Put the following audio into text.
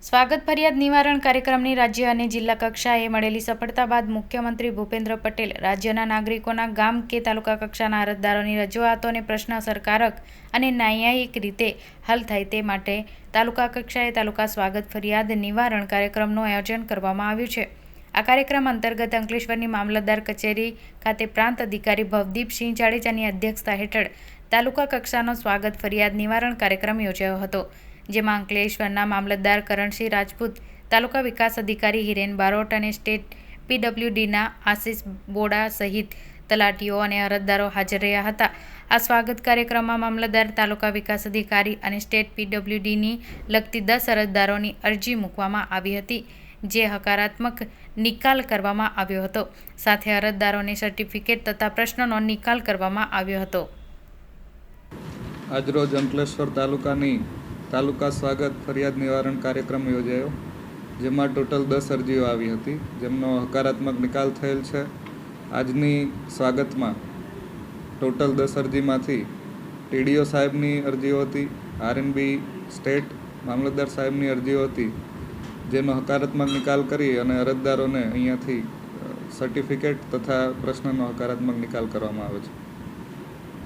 સ્વાગત ફરિયાદ નિવારણ કાર્યક્રમની રાજ્ય અને જિલ્લા કક્ષાએ મળેલી સફળતા બાદ મુખ્યમંત્રી ભૂપેન્દ્ર પટેલ રાજ્યના નાગરિકોના ગામ કે તાલુકા કક્ષાના અરજદારોની રજૂઆતોને પ્રશ્ન અસરકારક અને ન્યાયિક રીતે હલ થાય તે માટે તાલુકા કક્ષાએ તાલુકા સ્વાગત ફરિયાદ નિવારણ કાર્યક્રમનું આયોજન કરવામાં આવ્યું છે. આ કાર્યક્રમ અંતર્ગત અંકલેશ્વરની મામલતદાર કચેરી ખાતે પ્રાંત અધિકારી ભવદીપસિંહ જાડેજાની અધ્યક્ષતા હેઠળ તાલુકા કક્ષાનો સ્વાગત ફરિયાદ નિવારણ કાર્યક્રમ યોજાયો હતો, જેમાં અંકલેશ્વરના મામલતદાર કરણસિંહ રાજપૂત, તાલુકા વિકાસ અધિકારી હિરેન બારોટ અને સ્ટેટ PWDના આશિષ બોડા સહિત તલાટીઓ અને અરજદારો હાજર રહ્યા હતા. આ સ્વાગત કાર્યક્રમમાં મામલતદાર, તાલુકા વિકાસ અધિકારી અને સ્ટેટ PWDની લગતી 10 અરજદારોની અરજી મૂકવામાં આવી હતી, જે હકારાત્મક નિકાલ કરવામાં આવ્યો હતો. સાથે અરજદારોને સર્ટિફિકેટ તથા પ્રશ્નોનો નિકાલ કરવામાં આવ્યો હતો. આજરોજ અંકલેશ્વર તાલુકાની તાલુકા સ્વાગત ફરિયાદ નિવારણ કાર્યક્રમ યોજાયો, જેમાં ટોટલ 10 અરજીઓ આવી હતી, જેમનો હકારાત્મક નિકાલ થયેલ છે. આજની સ્વાગતમાં ટોટલ 10 અરજીમાંથી TDO સાહેબની અરજીઓ હતી, RNB સ્ટેટ મામલતદાર સાહેબની અરજીઓ હતી, જેનો હકારાત્મક નિકાલ કરી અને અરજદારોને અહીંયાથી સર્ટિફિકેટ તથા પ્રશ્નનો હકારાત્મક નિકાલ કરવામાં આવે છે.